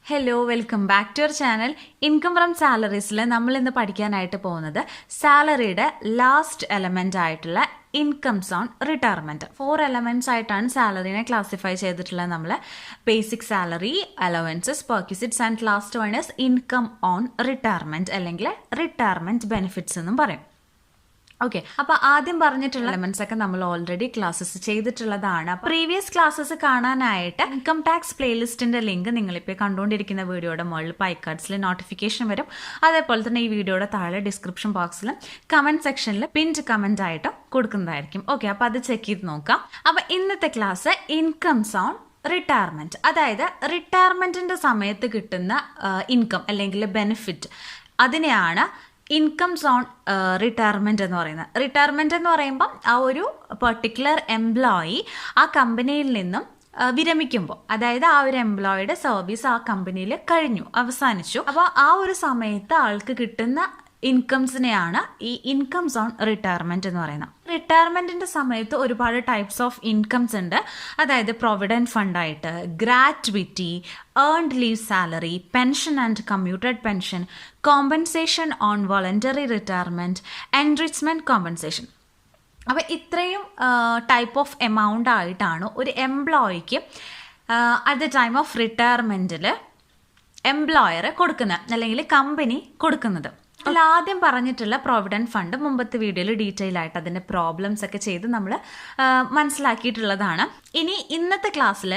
Hello welcome back to our channel. Income from സാലറീസിൽ നമ്മൾ ഇന്ന് പഠിക്കാനായിട്ട് പോകുന്നത് സാലറിയുടെ ലാസ്റ്റ് എലമെൻ്റ് ആയിട്ടുള്ള ഇൻകംസ് ഓൺ റിട്ടയർമെൻറ്റ്. 4 എലമെൻറ്റ്സ് ആയിട്ടാണ് സാലറിനെ ക്ലാസിഫൈ ചെയ്തിട്ടുള്ളത്. നമ്മൾ basic salary, allowances, perquisites and last one is income on retirement അല്ലെങ്കിൽ റിട്ടയർമെൻറ്റ് ബെനിഫിറ്റ്സ് എന്നും പറയും. ഓക്കെ, അപ്പോൾ ആദ്യം പറഞ്ഞിട്ടുള്ള എലമെന്റ്സ് ഒക്കെ നമ്മൾ ഓൾറെഡി ക്ലാസ്സസ് ചെയ്തിട്ടുള്ളതാണ്. പ്രീവിയസ് ക്ലാസ്സസ് കാണാനായിട്ട് ഇൻകം ടാക്സ് പ്ലേലിസ്റ്റിന്റെ ലിങ്ക് നിങ്ങളിപ്പോൾ കണ്ടുകൊണ്ടിരിക്കുന്ന വീഡിയോയുടെ മുകളിൽ പൈ കാർഡ്സിൽ നോട്ടിഫിക്കേഷൻ വരും. അതേപോലെ തന്നെ ഈ വീഡിയോയുടെ താഴെ ഡിസ്ക്രിപ്ഷൻ ബോക്സിലും കമന്റ് സെക്ഷനിൽ പിൻഡ് കമന്റ് ആയിട്ടും കൊടുക്കുന്നതായിരിക്കും. ഓക്കെ, അപ്പോൾ അത് ചെക്ക് ചെയ്ത് നോക്കാം. അപ്പോൾ ഇന്നത്തെ ക്ലാസ് ഇൻകംസ് ഓൺ റിട്ടയർമെന്റ്, അതായത് റിട്ടയർമെന്റിന്റെ സമയത്ത് കിട്ടുന്ന ഇൻകം അല്ലെങ്കിൽ ബെനിഫിറ്റ്, അതിനെയാണ് ഇൻകംസ് ഓൺ റിട്ടയർമെൻറ്റ് എന്ന് പറയുന്നത്. റിട്ടയർമെൻറ്റ് എന്ന് പറയുമ്പം ആ ഒരു പെർട്ടിക്കുലർ എംപ്ലോയി ആ കമ്പനിയിൽ നിന്നും വിരമിക്കുമ്പോൾ, അതായത് ആ ഒരു എംപ്ലോയിയുടെ സർവീസ് ആ കമ്പനിയിൽ കഴിഞ്ഞു, അവസാനിച്ചു. അപ്പോൾ ആ ഒരു സമയത്ത് ആൾക്ക് കിട്ടുന്ന ഇൻകംസിനെയാണ് ഈ ഇൻകംസ് ഓൺ റിട്ടയർമെൻറ്റ് എന്ന് പറയുന്നത്. റിട്ടയർമെൻറ്റിൻ്റെ സമയത്ത് ഒരുപാട് ടൈപ്സ് ഓഫ് ഇൻകംസ് ഉണ്ട്. അതായത് പ്രൊവിഡൻറ്റ് ഫണ്ടായിട്ട്, gratuity, earned leave salary, pension and commuted pension, compensation on voluntary retirement, retrenchment compensation. അപ്പോൾ ഇത്രയും ടൈപ്പ് ഓഫ് എമൗണ്ട് ആയിട്ടാണ് ഒരു എംപ്ലോയിക്ക് അറ്റ് ദ ടൈം ഓഫ് റിട്ടയർമെൻറ്റിൽ എംപ്ലോയർ കൊടുക്കുന്നത് അല്ലെങ്കിൽ കമ്പനി കൊടുക്കുന്നത്. അതിൽ ആദ്യം പറഞ്ഞിട്ടുള്ള പ്രൊവിഡൻറ്റ് ഫണ്ട് മുമ്പത്തെ വീഡിയോയിൽ ഡീറ്റെയിൽ ആയിട്ട് അതിൻ്റെ പ്രോബ്ലംസ് ഒക്കെ ചെയ്ത് നമ്മൾ മനസ്സിലാക്കിയിട്ടുള്ളതാണ്. ഇനി ഇന്നത്തെ ക്ലാസ്സിൽ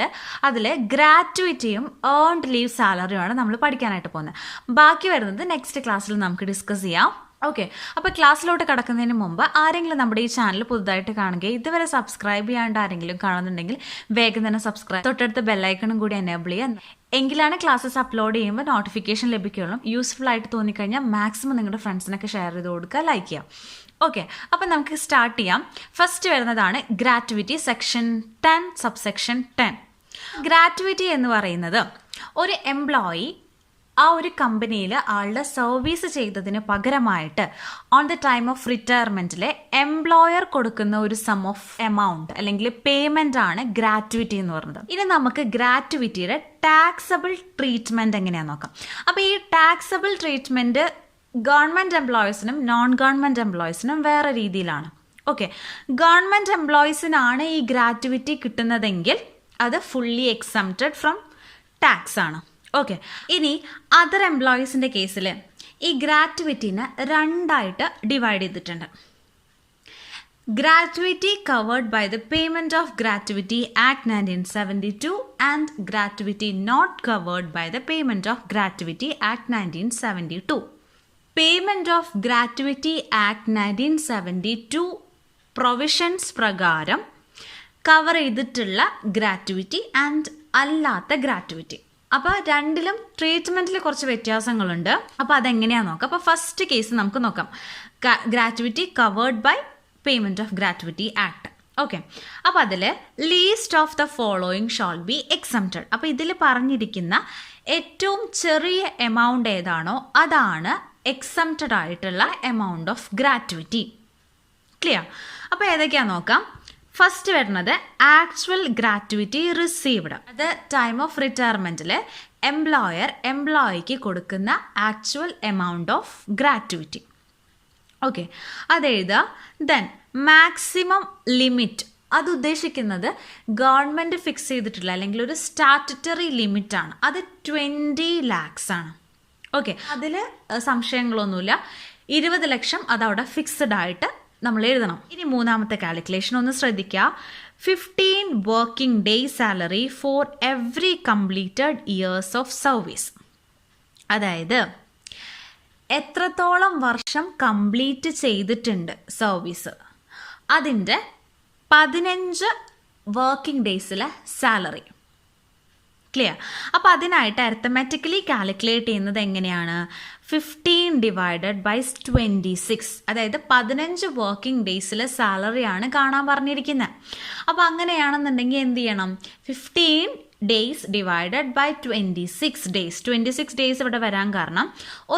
അതിൽ ഗ്രാറ്റുവിറ്റിയും ഏൺഡ് ലീവ് സാലറിയുമാണ് നമ്മൾ പഠിക്കാനായിട്ട് പോകുന്നത്. ബാക്കി വരുന്നത് നെക്സ്റ്റ് ക്ലാസ്സിൽ നമുക്ക് ഡിസ്കസ് ചെയ്യാം. ഓക്കെ, അപ്പോൾ ക്ലാസ്സിലോട്ട് കടക്കുന്നതിന് മുമ്പ് ആരെങ്കിലും നമ്മുടെ ഈ ചാനൽ പുതുതായിട്ട് കാണുകയും ഇതുവരെ സബ്സ്ക്രൈബ് ചെയ്യാണ്ട് ആരെങ്കിലും കാണുന്നുണ്ടെങ്കിൽ വേഗം തന്നെ സബ്സ്ക്രൈബ്, തൊട്ടടുത്ത് ബെല്ലൈക്കണും കൂടി എനേബിൾ ചെയ്യുക. എങ്കിലാണ് ക്ലാസ്സസ് അപ്ലോഡ് ചെയ്യുമ്പോൾ നോട്ടിഫിക്കേഷൻ ലഭിക്കുകയുള്ളൂ. യൂസ്ഫുൾ ആയിട്ട് തോന്നിക്കഴിഞ്ഞാൽ മാക്സിമം നിങ്ങളുടെ ഫ്രണ്ട്സിനൊക്കെ ഷെയർ ചെയ്ത് കൊടുക്കുക, ലൈക്ക് ചെയ്യാം. ഓക്കെ, അപ്പം നമുക്ക് സ്റ്റാർട്ട് ചെയ്യാം. ഫസ്റ്റ് വരുന്നതാണ് ഗ്രാറ്റുവിറ്റി, സെക്ഷൻ 10 സബ്സെക്ഷൻ 10. ഗ്രാറ്റുവിറ്റി എന്ന് പറയുന്നത് ഒരു എംപ്ലോയി ആ ഒരു കമ്പനിയിൽ ആളുടെ സർവീസ് ചെയ്തതിന് പകരമായിട്ട് ഓൺ ദ ടൈം ഓഫ് റിട്ടയർമെൻറ്റിൽ എംപ്ലോയർ കൊടുക്കുന്ന ഒരു സം ഓഫ് എമൗണ്ട് അല്ലെങ്കിൽ പേയ്മെൻ്റ് ആണ് ഗ്രാറ്റുവിറ്റി എന്ന് പറയുന്നത്. ഇനി നമുക്ക് ഗ്രാറ്റുവിറ്റിയുടെ ടാക്സബിൾ ട്രീറ്റ്മെൻറ്റ് എങ്ങനെയാണെന്ന് നോക്കാം. അപ്പോൾ ഈ ടാക്സബിൾ ട്രീറ്റ്മെൻറ്റ് ഗവൺമെൻറ് എംപ്ലോയീസിനും നോൺ ഗവൺമെൻറ് എംപ്ലോയീസിനും വേറെ രീതിയിലാണ്. ഓക്കെ, ഗവൺമെൻറ് എംപ്ലോയീസിനാണ് ഈ ഗ്രാറ്റുവിറ്റി കിട്ടുന്നതെങ്കിൽ അത് ഫുള്ളി എക്സംപ്റ്റഡ് ഫ്രം ടാക്സ് ആണ്. ഓക്കെ, ഇനി അതർ എംപ്ലോയീസിൻ്റെ കേസിൽ ഈ ഗ്രാറ്റുവിറ്റിനെ രണ്ടായിട്ട് ഡിവൈഡ് ചെയ്തിട്ടുണ്ട്. Gratuity covered by the payment of gratuity act 1972 and gratuity not covered by the payment of gratuity act 1972. Payment of gratuity act 1972 provisions പ്രകാരം കവർ ചെയ്തിട്ടുള്ള ഗ്രാറ്റുവിറ്റി ആൻഡ് അല്ലാത്ത ഗ്രാറ്റുവിറ്റി. അപ്പോൾ രണ്ടിലും ട്രീറ്റ്മെൻറ്റിൽ കുറച്ച് വ്യത്യാസങ്ങളുണ്ട്. അപ്പോൾ അതെങ്ങനെയാണെന്ന് നോക്കാം. അപ്പോൾ ഫസ്റ്റ് കേസ് നമുക്ക് നോക്കാം. Gratuity covered by payment of gratuity act. Okay, അപ്പോൾ അതിൽ least of the following shall be exempted. അപ്പോൾ ഇതിൽ പറഞ്ഞിരിക്കുന്ന ഏറ്റവും ചെറിയ എമൗണ്ട് ഏതാണോ അതാണ് എക്സംപ്റ്റഡ് ആയിട്ടുള്ള എമൗണ്ട് ഓഫ് ഗ്രാറ്റുവിറ്റി. ക്ലിയർ? അപ്പോൾ ഏതൊക്കെയാണെന്ന് നോക്കാം. ഫസ്റ്റ് വരുന്നത് ആക്ച്വൽ ഗ്രാറ്റുവിറ്റി റിസീവ്ഡ്. അത് ടൈം ഓഫ് റിട്ടയർമെൻറ്റിൽ എംപ്ലോയർ എംപ്ലോയിക്ക് കൊടുക്കുന്ന actual amount of gratuity. Okay, അതെഴുതുക. ദെൻ മാക്സിമം ലിമിറ്റ്, അത് ഉദ്ദേശിക്കുന്നത് ഗവൺമെൻറ് ഫിക്സ് ചെയ്തിട്ടുള്ള അല്ലെങ്കിൽ ഒരു സ്റ്റാറ്റുറ്ററി ലിമിറ്റാണ്. അത് 20 lakhs ആണ്. ഓക്കെ, അതിൽ സംശയങ്ങളൊന്നുമില്ല. 20 ലക്ഷം അതവിടെ ഫിക്സഡ് ആയിട്ട് നമ്മൾ എഴുതണം. ഇനി മൂന്നാമത്തെ കാൽക്കുലേഷൻ ഒന്ന് ശ്രദ്ധിക്കുക. 15 working day salary for every completed years of service. അതായത് എത്രത്തോളം വർഷം കംപ്ലീറ്റ് ചെയ്തിട്ടുണ്ട് സർവീസ്, അതിൻ്റെ 15 വർക്കിംഗ് ഡേയ്സിലെ സാലറി. ക്ലിയർ? അപ്പോൾ അതിനായിട്ട് അരിത്തമാറ്റിക്കലി കാൽക്കുലേറ്റ് ചെയ്യുന്നത് എങ്ങനെയാണ്? 15 ഡിവൈഡഡ് ബൈ 26, അതായത് 15 വർക്കിംഗ് ഡേയ്സിലെ സാലറിയാണ് കാണാൻ പറഞ്ഞിരിക്കുന്നത്. അപ്പോൾ അങ്ങനെയാണെന്നുണ്ടെങ്കിൽ എന്ത് ചെയ്യണം? 15 days divided by 26 days. 26 days ഇവിടെ വരാൻ കാരണം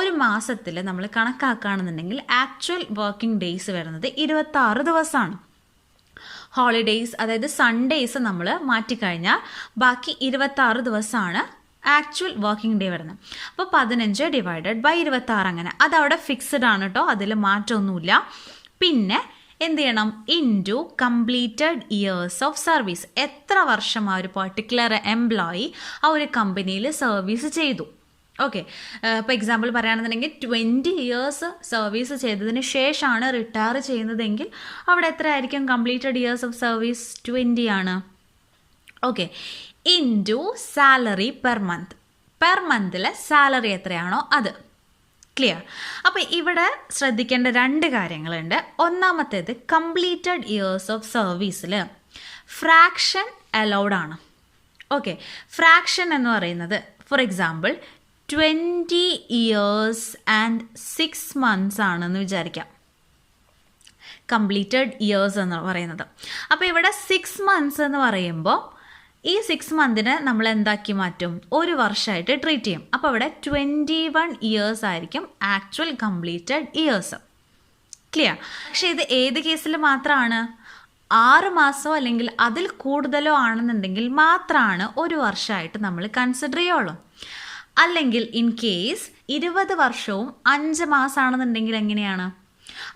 ഒരു മാസത്തിൽ നമ്മൾ കണക്കാക്കുകയാണെന്നുണ്ടെങ്കിൽ ആക്ച്വൽ വർക്കിംഗ് ഡേയ്സ് വരുന്നത് 26 ദിവസമാണ്. ഹോളിഡേയ്സ് അതായത് സൺഡേയ്സ് നമ്മൾ മാറ്റിക്കഴിഞ്ഞാൽ ബാക്കി 26 ദിവസമാണ് ആക്ച്വൽ വർക്കിംഗ് ഡേ വരുന്നത്. അപ്പോൾ 15 ഡിവൈഡഡ് ബൈ 26 അങ്ങനെ അതവിടെ ഫിക്സഡ് ആണ് കേട്ടോ, അതിൽ മാറ്റമൊന്നുമില്ല. പിന്നെ എന്ത് ചെയ്യണം, into completed years of service, എത്ര വർഷം ആ ഒരു പെർട്ടിക്കുലർ എംപ്ലോയി ആ ഒരു കമ്പനിയിൽ സർവീസ് ചെയ്തു. ഓക്കെ, ഇപ്പോൾ എക്സാമ്പിൾ പറയുകയാണെന്നുണ്ടെങ്കിൽ 20 ഇയേഴ്സ് സർവീസ് ചെയ്തതിന് ശേഷമാണ് റിട്ടയർ ചെയ്യുന്നതെങ്കിൽ അവിടെ എത്ര ആയിരിക്കും കംപ്ലീറ്റഡ് ഇയേഴ്സ് ഓഫ് സർവീസ്? 20 ആണ്. ഓക്കെ, ഇൻറ്റു സാലറി പെർ മന്തിലെ സാലറി എത്രയാണോ അത്. ക്ലിയർ? അപ്പോൾ ഇവിടെ ശ്രദ്ധിക്കേണ്ട 2 കാര്യങ്ങളുണ്ട്. ഒന്നാമത്തേത് കംപ്ലീറ്റഡ് ഇയേഴ്സ് ഓഫ് സർവീസിൽ ഫ്രാക്ഷൻ അലൗഡ് ആണ്. ഓക്കെ, ഫ്രാക്ഷൻ എന്ന് പറയുന്നത് for example 20 years and 6 months ആണെന്ന് വിചാരിക്കാം, കംപ്ലീറ്റഡ് ഇയേഴ്സ് എന്ന് പറയുന്നത്. അപ്പോൾ ഇവിടെ 6 months എന്ന് പറയുമ്പോൾ ഈ 6 months നമ്മൾ എന്താക്കി മാറ്റും, ഒരു വർഷമായിട്ട് ട്രീറ്റ് ചെയ്യും. അപ്പോൾ ഇവിടെ 21 ഇയേഴ്സ് ആയിരിക്കും ആക്ച്വൽ കംപ്ലീറ്റഡ് ഇയേഴ്സ്. ക്ലിയർ? പക്ഷേ ഇത് ഏത് കേസിൽ മാത്രമാണ്? 6 മാസമോ അല്ലെങ്കിൽ അതിൽ കൂടുതലോ ആണെന്നുണ്ടെങ്കിൽ മാത്രമാണ് ഒരു വർഷമായിട്ട് നമ്മൾ കൺസിഡർ ചെയ്യുള്ളൂ. അല്ലെങ്കിൽ ഇൻ കേസ് 20 വർഷവും 5 മാസമാണെന്നുണ്ടെങ്കിൽ എങ്ങനെയാണ്?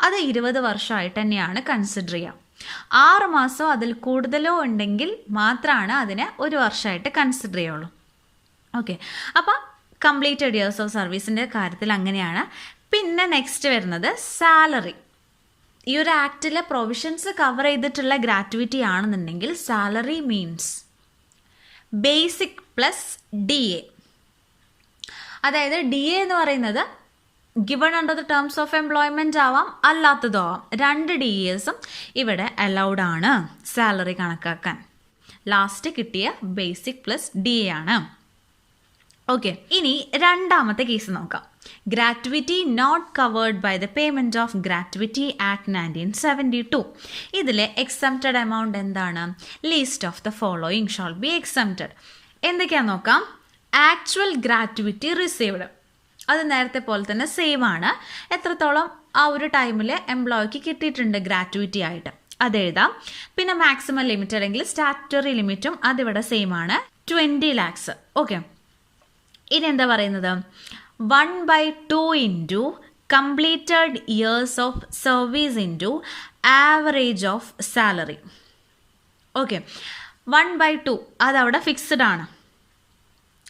അത് 20 വർഷമായിട്ട് തന്നെയാണ് കൺസിഡർ ചെയ്യുക. 6 മാസമോ അതിൽ കൂടുതലോ ഉണ്ടെങ്കിൽ മാത്രമാണ് അതിനെ ഒരു വർഷമായിട്ട് കൺസിഡർ ചെയ്യുള്ളൂ. ഓക്കെ, അപ്പോൾ കംപ്ലീറ്റഡ് ഇയേഴ്സ് ഓഫ് സർവീസിൻ്റെ കാര്യത്തിൽ അങ്ങനെയാണ്. പിന്നെ നെക്സ്റ്റ് വരുന്നത് സാലറി. ഈ ഒരു ആക്റ്റിലെ പ്രൊവിഷൻസ് കവർ ചെയ്തിട്ടുള്ള ഗ്രാറ്റുവിറ്റി ആണെന്നുണ്ടെങ്കിൽ salary means basic plus DA. അതായത് DA എന്ന് പറയുന്നത് given under the terms of employment ആവാം, അല്ലാത്തതോ ആവാം. 2 DAസും ഇവിടെ അലൗഡ് ആണ് സാലറി കണക്കാക്കാൻ. ലാസ്റ്റ് കിട്ടിയ ബേസിക് പ്ലസ് DA ആണ്. ഓക്കെ, ഇനി രണ്ടാമത്തെ കേസ് നോക്കാം. Gratuity not covered by the payment of gratuity act 1972. ഇതിലെ എക്സംപ്റ്റഡ് എമൗണ്ട് എന്താണ്? Least of the following shall be exempted. എന്തൊക്കെയാണെന്ന് നോക്കാം. ആക്ച്വൽ ഗ്രാറ്റുവിറ്റി റിസീവ്ഡ്, അത് നേരത്തെ പോലെ തന്നെ സെയിം ആണ്. എത്രത്തോളം ആ ഒരു ടൈമിൽ എംപ്ലോയിക്ക് കിട്ടിയിട്ടുണ്ട് ഗ്രാറ്റുവിറ്റി ആയിട്ട് അത് എഴുതാം. പിന്നെ മാക്സിമം ലിമിറ്റ് അല്ലെങ്കിൽ സ്റ്റാറ്റുറ്ററി ലിമിറ്റും അതിവിടെ സെയിം ആണ്, 20 lakhs. ഓക്കെ, ഇനി എന്താ പറയുന്നത്? 1/2 into completed years of service into average of salary. Okay, 1/2 അതവിടെ ഫിക്സ്ഡ് ആണ്.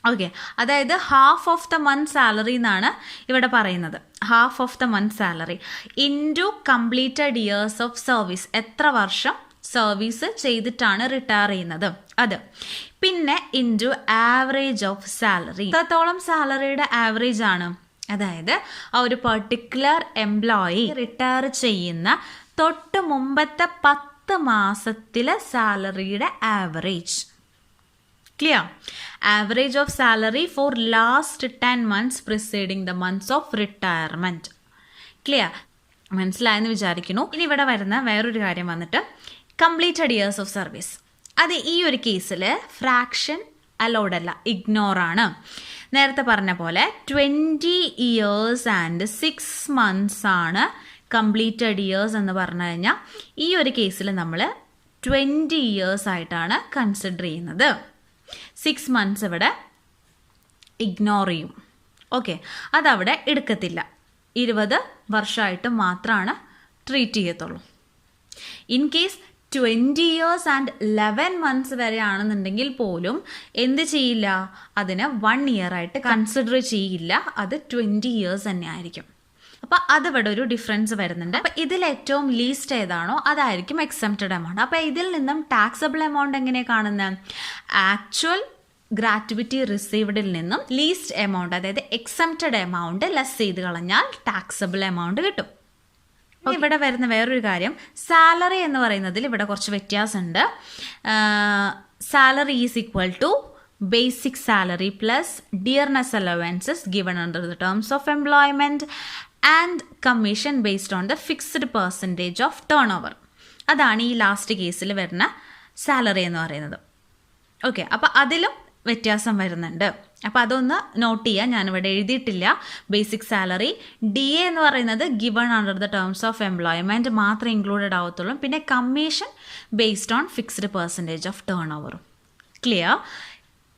ഓക്കെ, അതായത് half of the month salary എന്നാണ് ഇവിടെ പറയുന്നത്. Half of the month salary into completed years of service, എത്ര വർഷം സർവീസ് ചെയ്തിട്ടാണ് റിട്ടയർ ചെയ്യുന്നത് അത്. പിന്നെ ഇൻറ്റു ആവറേജ് ഓഫ് സാലറി, എത്രത്തോളം സാലറിയുടെ ആവറേജ് ആണ്. അതായത് ആ ഒരു പെർട്ടിക്കുലർ എംപ്ലോയി റിട്ടയർ ചെയ്യുന്ന തൊട്ട് മുമ്പത്തെ 10 മാസത്തിലെ സാലറിയുടെ average. Clear? Average of salary for last 10 months preceding the months of retirement. Clear? മനസ്സിലായെന്ന് വിചാരിക്കുന്നു. ഇനി ഇവിടെ വരുന്ന വേറൊരു കാര്യം വന്നിട്ട് കംപ്ലീറ്റഡ് ഇയേഴ്സ് ഓഫ് സർവീസ്. അത് ഈ ഒരു കേസിൽ ഫ്രാക്ഷൻ അലൗഡ് അല്ല, ഇഗ്നോർ ആണ്. നേരത്തെ പറഞ്ഞ പോലെ 20 ഇയേഴ്സ് ആൻഡ് 6 months ആണ് കംപ്ലീറ്റഡ് ഇയേഴ്സ് എന്ന് പറഞ്ഞു കഴിഞ്ഞാൽ ഈ ഒരു കേസിൽ നമ്മൾ 20 ഇയേഴ്സ് ആയിട്ടാണ് കൺസിഡർ ചെയ്യുന്നത്. 6 months ഇവിടെ ഇഗ്നോർ ചെയ്യും. ഓക്കെ, അതവിടെ എടുക്കത്തില്ല. 20 വർഷമായിട്ട് മാത്രമാണ് ട്രീറ്റ് ചെയ്യത്തുള്ളൂ. In case 20 years and 11 months വരെ ആണെന്നുണ്ടെങ്കിൽ പോലും എന്ത് ചെയ്യില്ല, അതിന് 1 year ആയിട്ട് കൺസിഡർ ചെയ്യില്ല, അത് 20 ഇയേഴ്സ് തന്നെ ആയിരിക്കും. അപ്പോൾ അതിവിടെ ഒരു ഡിഫറൻസ് വരുന്നുണ്ട്. അപ്പോൾ ഇതിൽ ഏറ്റവും ലീസ്റ്റ് ഏതാണോ അതായിരിക്കും എക്സംപ്റ്റഡ് എമൗണ്ട്. അപ്പോൾ ഇതിൽ നിന്നും ടാക്സബിൾ എമൗണ്ട് എങ്ങനെയാണ് കാണുന്നത്? ആക്ച്വൽ ഗ്രാറ്റുവിറ്റി റിസീവ്ഡിൽ നിന്നും ലീസ്റ്റ് എമൗണ്ട്, അതായത് എക്സംപ്റ്റഡ് എമൗണ്ട് ലെസ് ചെയ്ത് കളഞ്ഞാൽ ടാക്സബിൾ എമൗണ്ട് കിട്ടും. ഇവിടെ വരുന്ന വേറൊരു കാര്യം, സാലറി എന്ന് പറയുന്നതിൽ ഇവിടെ കുറച്ച് വ്യത്യാസമുണ്ട്. Salary is equal to basic salary plus dearness allowances given under the terms of employment and commission based on the fixed percentage of turnover. അതാണ് ഈ ലാസ്റ്റ് കേസിൽ വരുന്ന സാലറി എന്ന് പറയുന്നത്. ഓക്കെ, അപ്പോൾ അതിലും വ്യത്യാസം വരുന്നുണ്ട്. അപ്പോൾ അതൊന്ന് നോട്ട് ചെയ്യുക, ഞാനിവിടെ എഴുതിയിട്ടില്ല. ബേസിക് സാലറി DA എന്ന് പറയുന്നത് given under the terms of employment മാത്രമേ ഇൻക്ലൂഡഡ് ആവത്തുള്ളൂ. പിന്നെ commission based on fixed percentage of ടേൺ ഓവറും. ക്ലിയർ?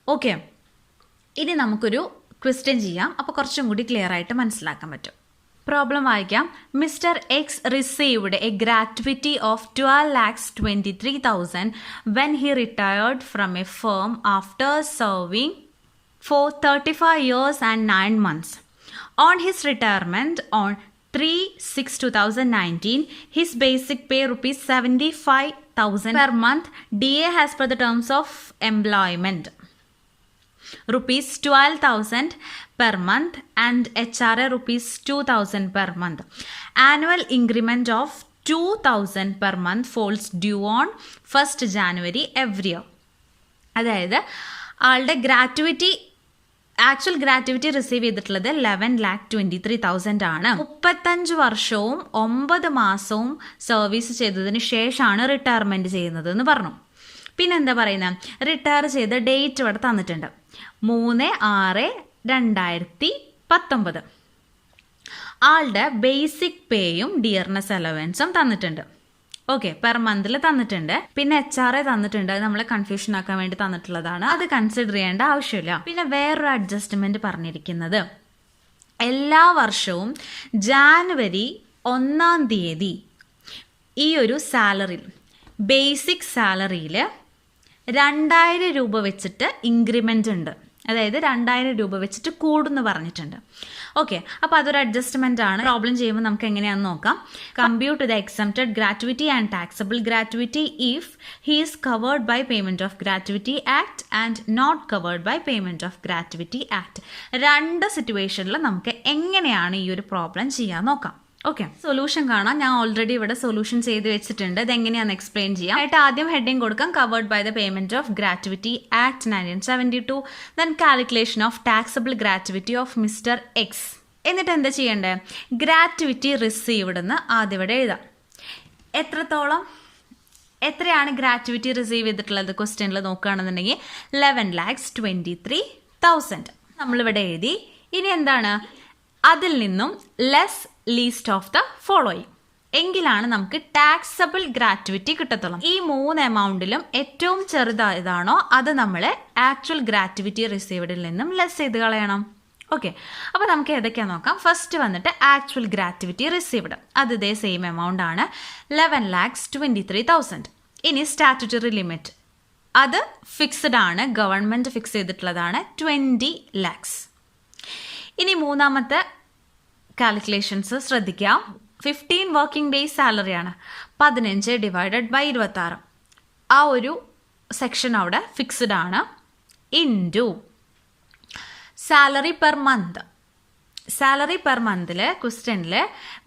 ഓക്കെ, ഇനി നമുക്കൊരു ക്വസ്റ്റ്യൻ ചെയ്യാം, അപ്പോൾ കുറച്ചും കൂടി ക്ലിയർ ആയിട്ട് മനസ്സിലാക്കാൻ പറ്റും. പ്രോബ്ലം വായിക്കാം. Mister X received A gratuity of 12,23,000 when he retired from a firm after serving for 35 years and 9 months. On his retirement on 3/6/2019, his basic pay rupees 75,000 per month, DA as per the terms of employment rupees 12,000 per month and HRA rupees 2,000 per month. Annual increment of 2,000 per month falls due on 1st January every year. അതായത് ആളുടെ actual gratuity receive ചെയ്തിട്ടുള്ളത് 11,23,000 ആണ്. 35 വർഷവും 9 മാസവും service ചെയ്തതിന് ശേഷമാണ് retirement ചെയ്യുന്നത് എന്ന് പറഞ്ഞു. പിന്നെന്താ പറയുന്നത്, റിട്ടയർ ചെയ്ത ഡേറ്റ് ഇവിടെ തന്നിട്ടുണ്ട്, 3/6/2019. ആളുടെ ബേസിക് പേയും ഡിയർനെസ് അലവൻസും തന്നിട്ടുണ്ട്. ഓക്കെ, പെർ മന്തിൽ തന്നിട്ടുണ്ട്. പിന്നെ HRA തന്നിട്ടുണ്ട്, അത് നമ്മളെ കൺഫ്യൂഷൻ ആക്കാൻ വേണ്ടി തന്നിട്ടുള്ളതാണ്, അത് കൺസിഡർ ചെയ്യേണ്ട ആവശ്യമില്ല. പിന്നെ വേറൊരു അഡ്ജസ്റ്റ്മെന്റ് പറഞ്ഞിരിക്കുന്നത്, എല്ലാ വർഷവും ജാനുവരി 1-ാം തീയതി ഈ ഒരു സാലറി, ബേസിക് സാലറിയിൽ 2,000 രൂപ വെച്ചിട്ട് ഇൻക്രിമെൻ്റ് ഉണ്ട്. അതായത് 2,000 രൂപ വെച്ചിട്ട് കൂടുന്നു പറഞ്ഞിട്ടുണ്ട്. ഓക്കെ, അപ്പോൾ അതൊരു അഡ്ജസ്റ്റ്മെൻ്റ് ആണ്. പ്രോബ്ലം ചെയ്യുമ്പോൾ നമുക്ക് എങ്ങനെയാണെന്ന് നോക്കാം. Compute the exempted gratuity and taxable gratuity if he is covered by payment of gratuity act and not covered by payment of gratuity act. 2 സിറ്റുവേഷനിൽ നമുക്ക് എങ്ങനെയാണ് ഈ ഒരു പ്രോബ്ലം ചെയ്യാൻ നോക്കാം. ഓക്കെ, സൊല്യൂഷൻ കാണാം. ഞാൻ ഓൾറെഡി ഇവിടെ സൊല്യൂഷൻ ചെയ്ത് വെച്ചിട്ടുണ്ട്. ഇതെങ്ങനെയാണെന്ന് എക്സ്പ്ലെയിൻ ചെയ്യാം. ആയിട്ട് ആദ്യം ഹെഡിങ് കൊടുക്കാം, covered by the payment of gratuity act 1972, then calculation of taxable gratuity of mister X. എന്നിട്ട് എന്താ ചെയ്യേണ്ടത്, ഗ്രാറ്റുവിറ്റി റിസീവ്ഡ് എന്ന് ആദ്യം ഇവിടെ എഴുതാം. എത്രയാണ് ഗ്രാറ്റുവിറ്റി റിസീവ് ചെയ്തിട്ടുള്ളത് ക്വസ്റ്റ്യനിൽ നോക്കുകയാണെന്നുണ്ടെങ്കിൽ 11,23,000 നമ്മളിവിടെ എഴുതി. ഇനി എന്താണ്, അതിൽ നിന്നും less least of the following എങ്കിലാണ് നമുക്ക് ടാക്സബിൾ ഗ്രാറ്റുവിറ്റി കിട്ടത്തുള്ളൂ. ഈ 3 എമൗണ്ടിലും ഏറ്റവും ചെറുതായതാണോ അത് നമ്മൾ ആക്ച്വൽ ഗ്രാറ്റുവിറ്റി റിസീവ്ഡിൽ നിന്നും ലെസ് ചെയ്ത് കളയണം. ഓക്കെ, അപ്പോൾ നമുക്ക് ഏതൊക്കെയാണെന്ന് നോക്കാം. ഫസ്റ്റ് വന്നിട്ട് ആക്ച്വൽ ഗ്രാറ്റുവിറ്റി റിസീവ്ഡ്, അത് ഇതേ സെയിം എമൗണ്ട് ആണ്, 11,23,000. ഇനി സ്റ്റാറ്റുറ്ററി ലിമിറ്റ്, അത് ഫിക്സ്ഡ് ആണ്, ഗവൺമെൻറ് ഫിക്സ് ചെയ്തിട്ടുള്ളതാണ്, 20 lakhs. ഇനി മൂന്നാമത്തെ കാൽക്കുലേഷൻസ് ശ്രദ്ധിക്കാം. 15 വർക്കിംഗ് ഡേയ്സ് സാലറിയാണ്, 15 ഡിവൈഡഡ് ബൈ 26. ആ ഒരു സെക്ഷൻ അവിടെ ഫിക്സ്ഡ് ആണ്, into salary per month. Salary per മന്തിൽ ക്വസ്റ്റ്യനിൽ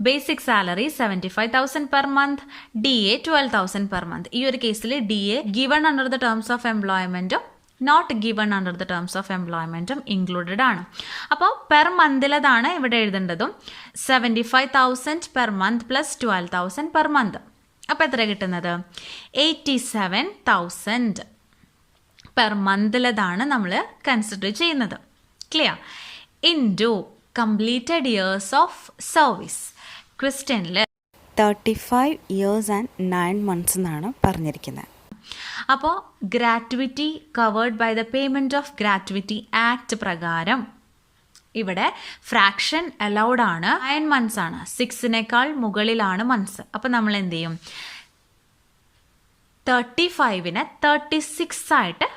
basic salary 75,000 per month, DA 12,000 per month. ഈ ഒരു കേസിൽ DA given under the terms of എംപ്ലോയ്മെൻറ്റും not given under the terms of എംപ്ലോയ്മെൻറ്റും ഇൻക്ലൂഡഡ് ആണ്. അപ്പോൾ പെർ മന്തിലതാണ് ഇവിടെ എഴുതേണ്ടതും, 75,000 per month plus 12,000 per month. അപ്പോൾ എത്ര കിട്ടുന്നത്, 87,000 പെർ മന്തിലതാണ് നമ്മൾ കൺസിഡർ ചെയ്യുന്നത്. Clear? Into completed years of service. ക്വസ്റ്റ്യനിൽ 35 years and 9 months എന്നാണ് പറഞ്ഞിരിക്കുന്നത്. അപ്പോൾ gratuity covered by the payment of gratuity act പ്രകാരം ഇവിടെ ഫ്രാക്ഷൻ അലൗഡ് ആണ്, 9 months ആണ്, 6-നേക്കാൾ മുകളിലാണ് മന്ത്സ്. അപ്പോൾ നമ്മൾ എന്ത് ചെയ്യും, 35-നെ 36 ആയിട്ട്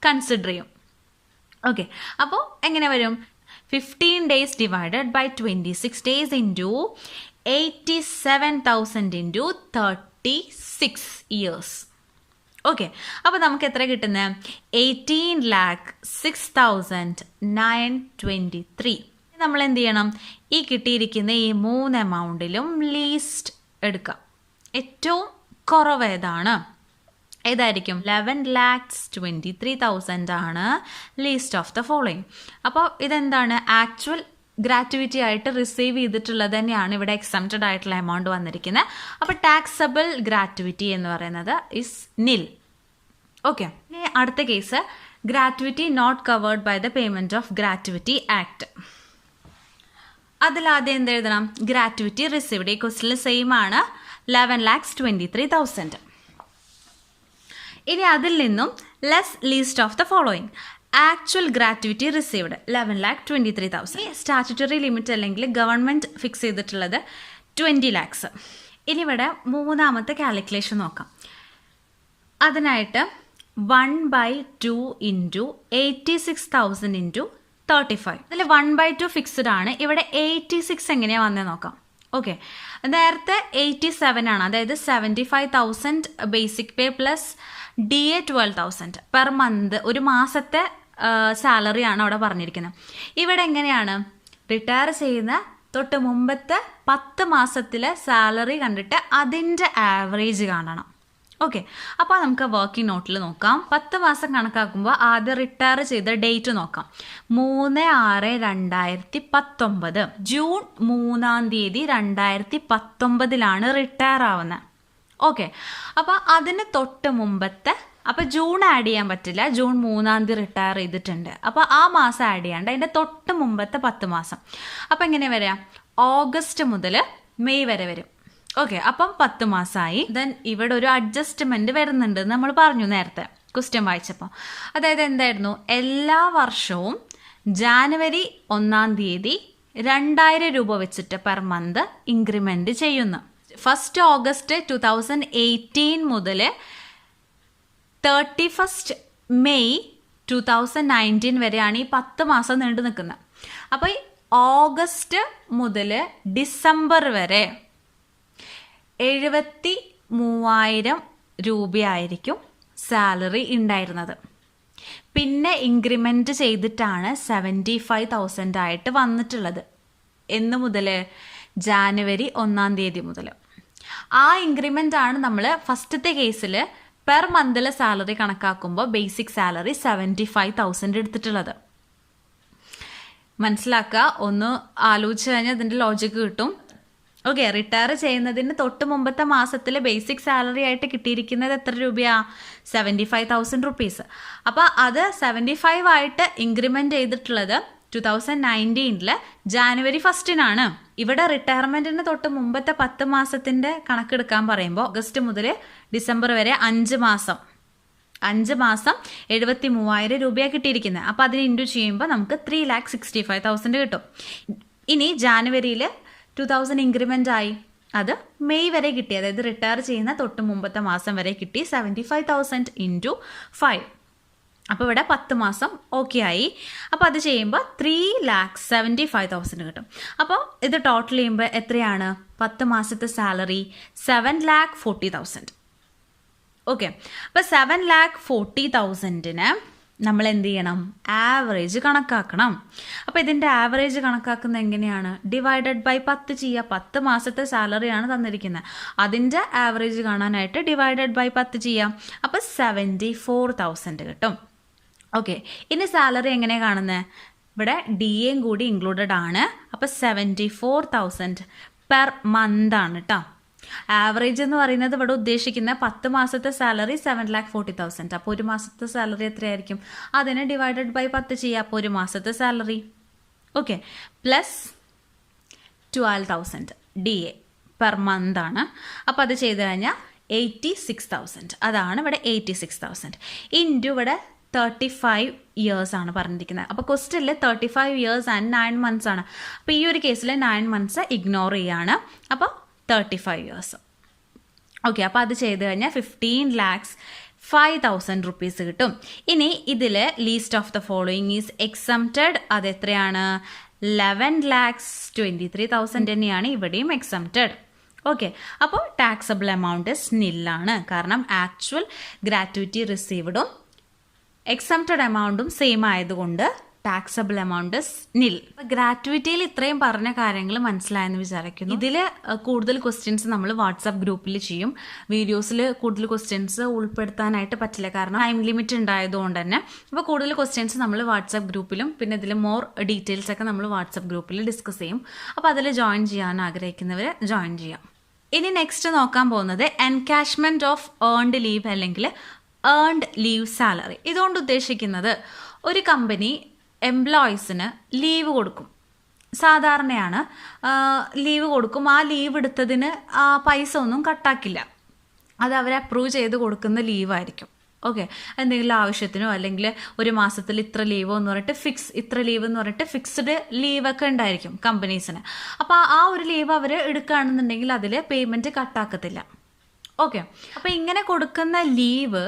കൺസിഡർ ചെയ്യും. ഓക്കെ, അപ്പോൾ എങ്ങനെ വരും, 15 days divided by 26 days into 87,000 into 36 years. Okay, അപ്പോൾ നമുക്ക് എത്ര കിട്ടുന്നത്, 18,06,923. നമ്മൾ എന്ത് ചെയ്യണം, ഈ കിട്ടിയിരിക്കുന്ന ഈ 3 എമൗണ്ടിലും ലീസ്റ്റ് എടുക്കാം. ഏറ്റവും കുറവ് ഏതായിരിക്കും, 11,23,000 ആണ് ലീസ്റ്റ് ഓഫ് ദ ഫോളോയിങ്. അപ്പോൾ ഇതെന്താണ്, ആക്ച്വൽ ഗ്രാറ്റുവിറ്റി ആയിട്ട് റിസീവ് ചെയ്തിട്ടുള്ളത് തന്നെയാണ് ഇവിടെ എക്സംപ്റ്റഡ് ആയിട്ടുള്ള എമൗണ്ട് വന്നിരിക്കുന്നത്. അപ്പോൾ ടാക്സബിൾ ഗ്രാറ്റുവിറ്റി എന്ന് പറയുന്നത് ഇസ് നിൽ. ഓക്കെ, ഇനി അടുത്ത case, gratuity not covered by the payment of gratuity act. അതിലാദ്യം എന്ത് എഴുതണം, ഗ്രാറ്റുവിറ്റി റിസീവ്ഡ്. ഈ ക്വസ്റ്റിൽ സെയിം ആണ്, 11,23,000. ഇനി അതിൽ നിന്നും less least of the following, actual gratuity received 11,23,000. Statutory limit അല്ലെങ്കിൽ ഗവൺമെൻറ് ഫിക്സ് ചെയ്തിട്ടുള്ളത് 20 lakhs. ഇനി ഇവിടെ മൂന്നാമത്തെ കാൽക്കുലേഷൻ നോക്കാം. അതിനായിട്ട് 1/2 ഇൻറ്റു 86,000 ഇൻറ്റു 35. ഇതിൽ 1/2 ഫിക്സ്ഡ് ആണ്. ഇവിടെ 86 എങ്ങനെയാണ് വന്നത് നോക്കാം. ഓക്കെ, നേരത്തെ 87 ആണ്, അതായത് 75,000 basic pay plus DA 12,000 per month, ഒരു മാസത്തെ സാലറി ആണ് അവിടെ പറഞ്ഞിരിക്കുന്നത്. ഇവിടെ എങ്ങനെയാണ് റിട്ടയർ ചെയ്യുന്ന തൊട്ട് മുമ്പത്തെ 10 മാസത്തിലെ സാലറി കണ്ടിട്ട് അതിൻ്റെ ആവറേജ് കാണണം. ഓക്കെ, അപ്പോൾ നമുക്ക് വർക്കിംഗ് നോട്ടിൽ നോക്കാം. 10 മാസം കണക്കാക്കുമ്പോൾ ആദ്യം റിട്ടയർ ചെയ്ത ഡേറ്റ് നോക്കാം. 3/6/2019 ജൂൺ 3/2019 റിട്ടയർ ആവുന്നത്. ഓക്കെ, അപ്പോൾ അതിന് തൊട്ട് മുമ്പത്തെ, അപ്പോൾ ജൂൺ ആഡ് ചെയ്യാൻ പറ്റില്ല, ജൂൺ 3 റിട്ടയർ ചെയ്തിട്ടുണ്ട്. അപ്പോൾ ആ മാസം ആഡ് ചെയ്യാണ്ട് അതിൻ്റെ തൊട്ട് മുമ്പത്തെ 10 മാസം. അപ്പോൾ എങ്ങനെ വരാം? ഓഗസ്റ്റ് മുതൽ മെയ് വരെ വരും. ഓക്കെ, അപ്പം 10 മാസമായി. ദെൻ ഇവിടെ ഒരു അഡ്ജസ്റ്റ്മെൻറ്റ് വരുന്നുണ്ട് നമ്മൾ പറഞ്ഞു നേരത്തെ ക്വസ്റ്റ്യൻ വായിച്ചപ്പോൾ. അതായത് എന്തായിരുന്നു? എല്ലാ വർഷവും ജാനുവരി 1 2,000 രൂപ വെച്ചിട്ട് പെർ മന്ത് ഇൻക്രിമെൻറ്റ് ചെയ്യുന്നു. 1 ഓഗസ്റ്റ് 2018 മുതൽ 31 മെയ് 2019 വരെയാണ് ഈ 10 മാസം നീണ്ടു നിൽക്കുന്നത്. അപ്പോൾ ഈ ഓഗസ്റ്റ് മുതൽ ഡിസംബർ വരെ 73,000 രൂപയായിരിക്കും സാലറി ഉണ്ടായിരുന്നത്. പിന്നെ ഇൻക്രിമെൻറ്റ് ചെയ്തിട്ടാണ് 75,000 ആയിട്ട് വന്നിട്ടുള്ളത്. എന്ന് മുതൽ? ജാനുവരി 1 മുതൽ. ആ ഇൻക്രിമെൻ്റ് ആണ് നമ്മൾ ഫസ്റ്റത്തെ കേസിൽ പെർ മന്തിലെ സാലറി കണക്കാക്കുമ്പോൾ ബേസിക് സാലറി 75,000 എടുത്തിട്ടുള്ളത്. മനസ്സിലാക്കുക, ഒന്ന് ആലോചിച്ച് കഴിഞ്ഞാൽ അതിൻ്റെ ലോജിക്ക് കിട്ടും. ഓക്കെ, റിട്ടയർ ചെയ്യുന്നതിന് തൊട്ട് മുമ്പത്തെ മാസത്തിൽ ബേസിക് സാലറി ആയിട്ട് കിട്ടിയിരിക്കുന്നത് എത്ര രൂപയാണ്? 75,000 റുപ്പീസ്. അപ്പോൾ അത് 75 ആയിട്ട് ഇൻക്രിമെൻ്റ് ചെയ്തിട്ടുള്ളത് 2019 ജാനുവരി 1 ഇവിടെ റിട്ടയർമെൻറ്റിന് തൊട്ട് മുമ്പത്തെ 10 മാസത്തിൻ്റെ കണക്കെടുക്കാൻ പറയുമ്പോൾ ഓഗസ്റ്റ് മുതൽ ഡിസംബർ വരെ 5 മാസം 73,000 രൂപയാണ് കിട്ടിയിരിക്കുന്നത്. അപ്പോൾ അതിന് ഇൻറ്റു ചെയ്യുമ്പോൾ നമുക്ക് 3,65,000 കിട്ടും. ഇനി ജാനുവരിയിൽ 2000 ഇൻക്രിമെൻ്റ് ആയി, അത് മെയ് വരെ കിട്ടി, അതായത് റിട്ടയർ ചെയ്യുന്ന തൊട്ട് മുമ്പത്തെ മാസം വരെ കിട്ടി. 75,000 ഇൻറ്റു 5. അപ്പോൾ ഇവിടെ 10 മാസം ഓക്കെ ആയി. അപ്പോൾ അത് ചെയ്യുമ്പോൾ 3,75,000 കിട്ടും. അപ്പോൾ ഇത് ടോട്ടൽ ചെയ്യുമ്പോൾ എത്രയാണ്? 10 മാസത്തെ സാലറി 7,40,000. ഓക്കെ, അപ്പോൾ 7,40,000 നമ്മൾ എന്ത് ചെയ്യണം? ആവറേജ് കണക്കാക്കണം. അപ്പോൾ ഇതിൻ്റെ ആവറേജ് കണക്കാക്കുന്നത് എങ്ങനെയാണ്? ഡിവൈഡഡ് ബൈ 10 ചെയ്യുക. 10 മാസത്തെ സാലറിയാണ് തന്നിരിക്കുന്നത്, അതിൻ്റെ ആവറേജ് കാണാനായിട്ട് ഡിവൈഡഡ് ബൈ 10 ചെയ്യാം. അപ്പോൾ 74,000 കിട്ടും. ഓക്കെ, ഇനി സാലറി എങ്ങനെയാണ് കാണുന്നത്? ഇവിടെ DA കൂടി ഇൻക്ലൂഡഡ് ആണ്. അപ്പോൾ 74,000 പെർ മന്ത് ആണ് കേട്ടോ. ആവറേജ് എന്ന് പറയുന്നത് ഇവിടെ ഉദ്ദേശിക്കുന്ന 10 മാസത്തെ സാലറി 7,40,000. അപ്പോൾ ഒരു മാസത്തെ സാലറി എത്രയായിരിക്കും? അതിനെ ഡിവൈഡഡ് ബൈ 10 ചെയ്യുക. അപ്പോൾ ഒരു മാസത്തെ salary okay plus 12,000 DA per month ആണ്. അപ്പോൾ അത് ചെയ്ത് കഴിഞ്ഞാൽ 86,000. അതാണ് ഇവിടെ 86,000 ഇൻറ്റു ഇവിടെ 35 ഇയേഴ്സ് ആണ് പറഞ്ഞിരിക്കുന്നത്. അപ്പോൾ ക്വസ്റ്റ്യനിൽ 35 ഇയേഴ്സ് ആൻഡ് 9 months ആണ്. അപ്പോൾ ഈ ഒരു കേസിൽ 9 months ഇഗ്നോർ ചെയ്യാണ്. അപ്പോൾ 35 ഇയേഴ്സ്. ഓക്കെ, അപ്പോൾ അത് ചെയ്ത് കഴിഞ്ഞാൽ 15,05,000 റുപ്പീസ് കിട്ടും. ഇനി ഇതിൽ least of the following is exempted. അത് എത്രയാണ്? 11,23,000 തന്നെയാണ് ഇവിടെയും എക്സംപ്റ്റഡ്. ഓക്കെ, അപ്പോൾ ടാക്സബിൾ എമൗണ്ട് നില്ലാണ്. കാരണം ആക്ച്വൽ ഗ്രാറ്റുവിറ്റി റിസീവ്ഡും എക്സംപ്റ്റഡ് എമൗണ്ടും സെയിം ആയതുകൊണ്ട് ടാക്സബിൾ എമൗണ്ട് നിൽ. ഗ്രാറ്റുവിറ്റിയിൽ ഇത്രയും പറഞ്ഞ കാര്യങ്ങൾ മനസ്സിലായെന്ന് വിചാരിക്കുന്നു. ഇതിൽ കൂടുതൽ ക്വസ്റ്റ്യൻസ് നമ്മൾ വാട്സാപ്പ് ഗ്രൂപ്പിൽ ചെയ്യും. വീഡിയോസിൽ കൂടുതൽ ക്വസ്റ്റ്യൻസ് ഉൾപ്പെടുത്താനായിട്ട് പറ്റില്ല, കാരണം ടൈം ലിമിറ്റ് ഉണ്ടായതുകൊണ്ട് തന്നെ. അപ്പോൾ കൂടുതൽ ക്വസ്റ്റ്യൻസ് നമ്മൾ വാട്സാപ്പ് ഗ്രൂപ്പിലും പിന്നെ ഇതിൽ മോർ ഡീറ്റെയിൽസ് ഒക്കെ നമ്മൾ വാട്സാപ്പ് ഗ്രൂപ്പിൽ ഡിസ്കസ് ചെയ്യും. അപ്പോൾ അതിൽ ജോയിൻ ചെയ്യാൻ ആഗ്രഹിക്കുന്നവർ ജോയിൻ ചെയ്യാം. ഇനി നെക്സ്റ്റ് നോക്കാൻ പോകുന്നത് എൻകാഷ്മെൻറ്റ് ഓഫ് ഏൺഡ് ലീവ് അല്ലെങ്കിൽ ഏൺഡ് ലീവ് സാലറി. ഇതുകൊണ്ട് ഉദ്ദേശിക്കുന്നത് ഒരു കമ്പനി എംപ്ലോയീസിന് ലീവ് കൊടുക്കും. സാധാരണയാണ് ലീവ് കൊടുക്കും. ആ ലീവ് എടുത്തതിന് പൈസ ഒന്നും കട്ടാക്കില്ല. അത് അവർ അപ്രൂവ് ചെയ്ത് കൊടുക്കുന്ന ലീവായിരിക്കും. ഓക്കെ, എന്തെങ്കിലും ആവശ്യത്തിനോ അല്ലെങ്കിൽ ഒരു മാസത്തിൽ ഇത്ര ലീവോ എന്ന് പറഞ്ഞിട്ട് ഇത്ര ലീവ് എന്ന് പറഞ്ഞിട്ട് ഫിക്സ്ഡ് ലീവൊക്കെ ഉണ്ടായിരിക്കും കമ്പനീസിന്. അപ്പോൾ ആ ഒരു ലീവ് അവർ എടുക്കുകയാണെന്നുണ്ടെങ്കിൽ അതിൽ പേയ്മെൻറ്റ് കട്ടാക്കത്തില്ല. ഓക്കെ, അപ്പോൾ ഇങ്ങനെ കൊടുക്കുന്ന ലീവ്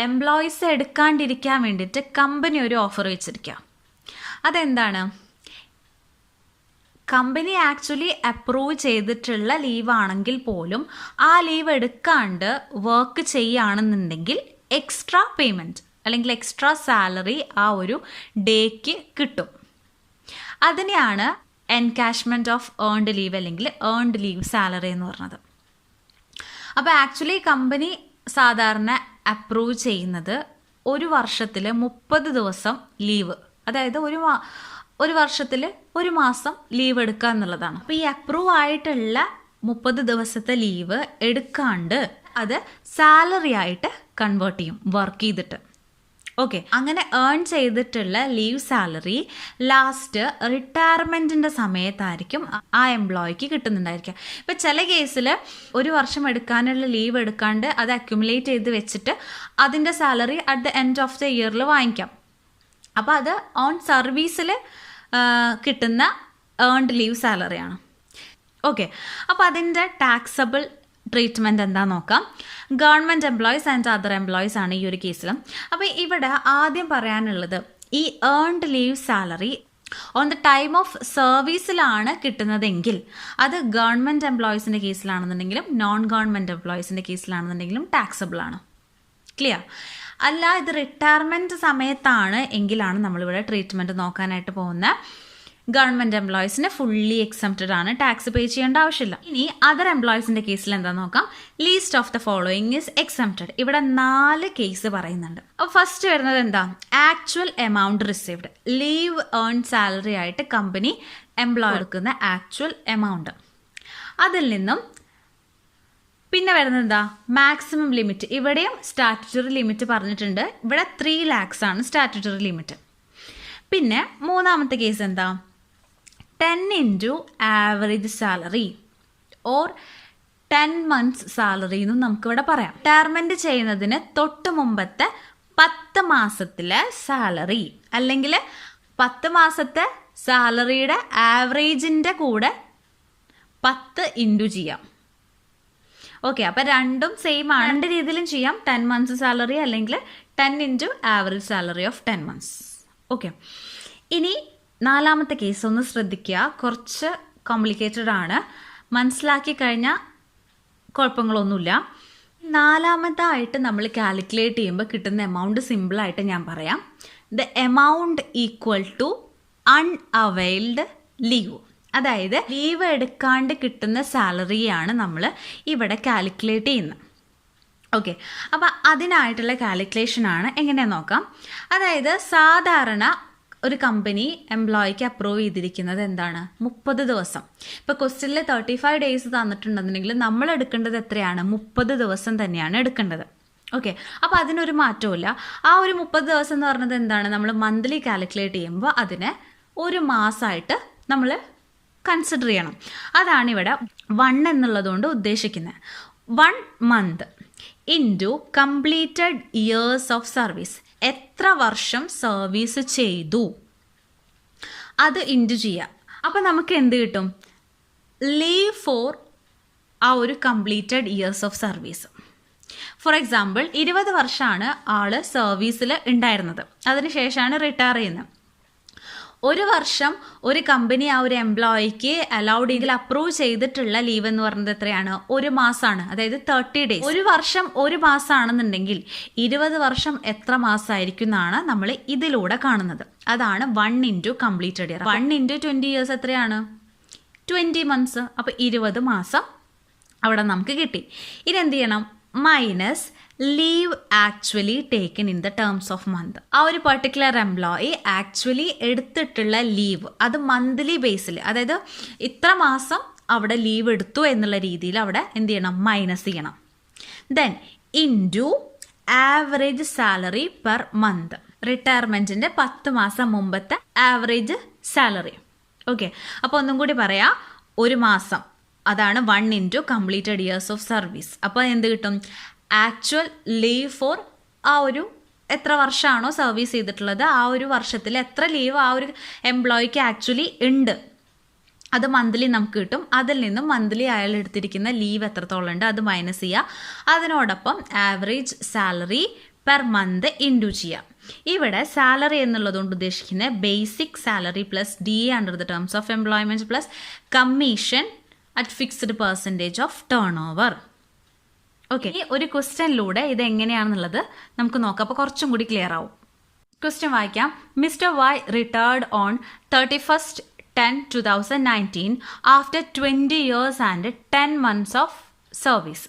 എംപ്ലോയീസ് എടുക്കാണ്ടിരിക്കാൻ വേണ്ടിയിട്ട് കമ്പനി ഒരു ഓഫർ വെച്ചിരിക്കുക. അതെന്താണ്? കമ്പനി ആക്ച്വലി അപ്രൂവ് ചെയ്തിട്ടുള്ള ലീവാണെങ്കിൽ പോലും ആ ലീവ് എടുക്കാണ്ട് വർക്ക് ചെയ്യുകയാണെന്നുണ്ടെങ്കിൽ എക്സ്ട്രാ പേയ്മെൻറ്റ് അല്ലെങ്കിൽ എക്സ്ട്രാ സാലറി ആ ഒരു ഡേക്ക് കിട്ടും. അതിനെയാണ് എൻകാഷ്മെൻറ്റ് ഓഫ് ഏൺഡ് ലീവ് അല്ലെങ്കിൽ ഏൺഡ് ലീവ് സാലറി എന്ന് പറയുന്നത്. അപ്പോൾ ആക്ച്വലി കമ്പനി സാധാരണ അപ്രൂവ് ചെയ്യുന്നത് ഒരു വർഷത്തിൽ 30 ദിവസം ലീവ്, അതായത് ഒരു വർഷത്തിൽ ഒരു മാസം ലീവ് എടുക്കുക എന്നുള്ളതാണ്. അപ്പോൾ ഈ അപ്രൂവ് ആയിട്ടുള്ള 30 ദിവസത്തെ ലീവ് എടുക്കാണ്ട് അത് സാലറി ആയിട്ട് കൺവേർട്ട് ചെയ്യും വർക്ക് ചെയ്തിട്ട്. ഓക്കെ, അങ്ങനെ ഏൺ ചെയ്തിട്ടുള്ള ലീവ് സാലറി ലാസ്റ്റ് റിട്ടയർമെൻറ്റിൻ്റെ സമയത്തായിരിക്കും ആ എംപ്ലോയിക്ക് കിട്ടുന്നുണ്ടായിരിക്കുക. ഇപ്പം ചില കേസിൽ ഒരു വർഷം എടുക്കാനുള്ള ലീവ് എടുക്കാണ്ട് അത് അക്യുമുലേറ്റ് ചെയ്ത് വെച്ചിട്ട് അതിൻ്റെ salary at the end of the ഇയറിൽ വാങ്ങിക്കാം. അപ്പോൾ അത് ഓൺ സർവീസിൽ കിട്ടുന്ന ഏൺഡ് ലീവ് സാലറിയാണ്. ഓക്കെ, അപ്പോൾ അതിൻ്റെ ടാക്സബിൾ ട്രീറ്റ്മെൻറ്റ് എന്താ നോക്കാം. Government employees and other employees ആണ് ഈ ഒരു കേസിലും. അപ്പോൾ ഇവിടെ ആദ്യം പറയാനുള്ളത്, ഈ earned leave salary on the time of സർവീസിലാണ് കിട്ടുന്നതെങ്കിൽ അത് ഗവൺമെൻറ് എംപ്ലോയീസിൻ്റെ കേസിലാണെന്നുണ്ടെങ്കിലും നോൺ ഗവൺമെൻറ് എംപ്ലോയീസിൻ്റെ കേസിലാണെന്നുണ്ടെങ്കിലും ടാക്സബിൾ ആണ്. ക്ലിയർ? അല്ല, ഇത് റിട്ടയർമെൻറ്റ് സമയത്താണ് എങ്കിലാണ് നമ്മളിവിടെ ട്രീറ്റ്മെൻറ്റ് നോക്കാനായിട്ട് പോകുന്നത്. ഗവൺമെൻറ് എംപ്ലോയീസിന് ഫുള്ളി എക്സംപ്റ്റഡ് ആണ്, ടാക്സ് പേ ചെയ്യേണ്ട ആവശ്യമില്ല. ഇനി അതർ എംപ്ലോയീസിൻ്റെ കേസിൽ എന്താ നോക്കാം. Least of the following is exempted. ഇവിടെ 4 കേസ് പറയുന്നുണ്ട്. അപ്പോൾ ഫസ്റ്റ് വരുന്നത് എന്താ? Actual amount received. Leave earn salary ആയിട്ട് കമ്പനി എംപ്ലോയി എടുക്കുന്ന ആക്ച്വൽ എമൗണ്ട്, അതിൽ നിന്നും പിന്നെ വരുന്നത് എന്താ? Maximum limit. ഇവിടെയും സ്റ്റാറ്റ്യൂട്ടറി ലിമിറ്റ് പറഞ്ഞിട്ടുണ്ട്. ഇവിടെ 3 lakhs ആണ് സ്റ്റാറ്റ്യൂട്ടറി ലിമിറ്റ്. പിന്നെ മൂന്നാമത്തെ കേസ് എന്താ? 10 into average salary or 10 months salary എന്നും നമുക്കിവിടെ പറയാം. റിട്ടയർമെൻറ്റ് ചെയ്യുന്നതിന് തൊട്ട് മുമ്പത്തെ 10 മാസത്തിലെ സാലറി അല്ലെങ്കിൽ 10 മാസത്തെ സാലറിയുടെ ആവറേജിൻ്റെ കൂടെ 10 ഇൻറ്റു ചെയ്യാം. ഓക്കെ, അപ്പോൾ രണ്ടും സെയിം ആണ്. 2 രീതിയിലും ചെയ്യാം. 10 months സാലറി അല്ലെങ്കിൽ 10 into average salary of 10 months. Okay, ഇനി 4ാമത്തെ കേസ് ഒന്ന് ശ്രദ്ധിക്കുക. കുറച്ച് കോംപ്ലിക്കേറ്റഡ് ആണ്, മനസ്സിലാക്കി കഴിഞ്ഞാൽ കുഴപ്പങ്ങളൊന്നുമില്ല. 4ാമതായിട്ട് നമ്മൾ കാൽക്കുലേറ്റ് ചെയ്യുമ്പോൾ കിട്ടുന്ന എമൗണ്ട് സിമ്പിളായിട്ട് ഞാൻ പറയാം. The amount equal to unavailed leave. അതായത് ലീവ് എടുക്കാണ്ട് കിട്ടുന്ന സാലറിയാണ് നമ്മൾ ഇവിടെ കാൽക്കുലേറ്റ് ചെയ്യുന്നത്. ഓക്കെ, അപ്പോൾ അതിനായിട്ടുള്ള കാൽക്കുലേഷനാണ് എങ്ങനെയാണെന്ന് നോക്കാം. അതായത് സാധാരണ ഒരു കമ്പനി എംപ്ലോയിക്ക് അപ്രൂവ് ചെയ്തിരിക്കുന്നത് എന്താണ്? 30 ദിവസം. ഇപ്പോൾ ക്വസ്റ്റ്യനിൽ 35 days തന്നിട്ടുണ്ടെന്നുണ്ടെങ്കിൽ നമ്മൾ എടുക്കേണ്ടത് എത്രയാണ്? 30 ദിവസം തന്നെയാണ് എടുക്കേണ്ടത്. ഓക്കെ, അപ്പോൾ അതിനൊരു മാറ്റമില്ല. ആ ഒരു 30 ദിവസം എന്ന് പറഞ്ഞത് എന്താണ്? നമ്മൾ മന്ത്ലി കാൽക്കുലേറ്റ് ചെയ്യുമ്പോൾ അതിനെ ഒരു മാസമായിട്ട് നമ്മൾ കൺസിഡർ ചെയ്യണം. അതാണ് ഇവിടെ 1 എന്നുള്ളതുകൊണ്ട് ഉദ്ദേശിക്കുന്നത്. 1 month into completed years of service. എത്ര വർഷം സർവീസ് ചെയ്തു അത് ഇൻറ്റു ചെയ്യാം. അപ്പോൾ നമുക്ക് എന്ത് കിട്ടും? ലീവ് ഫോർ ആ ഒരു completed years of service. Four example 20 വർഷമാണ് ആൾ സർവീസിൽ ഉണ്ടായിരുന്നത്, അതിനുശേഷമാണ് റിട്ടയർ ചെയ്യുന്നത്. 1 വർഷം ഒരു കമ്പനി ആ ഒരു എംപ്ലോയിക്ക് അലൗഡ് എങ്കിൽ അപ്രൂവ് ചെയ്തിട്ടുള്ള ലീവ് എന്ന് പറയുന്നത് എത്രയാണ്? 1 മാസമാണ്, അതായത് 30 days. 1 വർഷം 1 മാസമാണെന്നുണ്ടെങ്കിൽ 20 വർഷം എത്ര മാസമായിരിക്കും എന്നാണ് നമ്മൾ ഇതിലൂടെ കാണുന്നത്. അതാണ് 1 into completed year. 1 into 20 years എത്രയാണ്? 20 months. അപ്പോൾ 20 മാസം അവിടെ നമുക്ക് കിട്ടി. ഇനി എന്ത് ചെയ്യണം? Minus leave actually taken in the terms of month. ആ ഒരു പെർട്ടിക്കുലർ എംപ്ലോയി ആക്ച്വലി എടുത്തിട്ടുള്ള ലീവ് അത് മന്ത്ലി ബേസിൽ, അതായത് ഇത്ര മാസം അവിടെ ലീവ് എടുത്തു എന്നുള്ള രീതിയിൽ അവിടെ എന്ത് ചെയ്യണം? മൈനസ് ചെയ്യണം. Then into average salary per month. റിട്ടയർമെൻറ്റിൻ്റെ 10 മാസം മുമ്പത്തെ ആവറേജ് സാലറി. ഓക്കെ, അപ്പോൾ ഒന്നും കൂടി പറയാം. 1 മാസം അതാണ് 1 into completed years of service. അപ്പോൾ എന്ത് കിട്ടും? ആക്ച്വൽ ലീവ് ഫോർ ആ ഒരു എത്ര വർഷമാണോ സർവീസ് ചെയ്തിട്ടുള്ളത് ആ ഒരു വർഷത്തിൽ എത്ര ലീവ് ആ ഒരു എംപ്ലോയിക്ക് ആക്ച്വലി ഉണ്ട്, അത് മന്ത്ലി നമുക്ക് കിട്ടും. അതിൽ നിന്നും മന്ത്ലി അയാൾ എടുത്തിരിക്കുന്ന ലീവ് എത്രത്തോളം ഉണ്ട് അത് മൈനസ് ചെയ്യുക. അതിനോടൊപ്പം average salary per month into ചെയ്യുക. ഇവിടെ സാലറി എന്നുള്ളതുകൊണ്ട് ഉദ്ദേശിക്കുന്നത് basic salary plus DA under the terms of employment plus commission at fixed percentage of turn over. Okay, ഈ ഒരു ക്വസ്റ്റ്യനിലൂടെ ഇത് എങ്ങനെയാണെന്നുള്ളത് നമുക്ക് നോക്കാം. അപ്പോൾ കുറച്ചും കൂടി ക്ലിയർ ആവും. ക്വസ്റ്റ്യൻ വായിക്കാം. Mister Y retired on 31/10/2019 after 20 years and 10 months of service.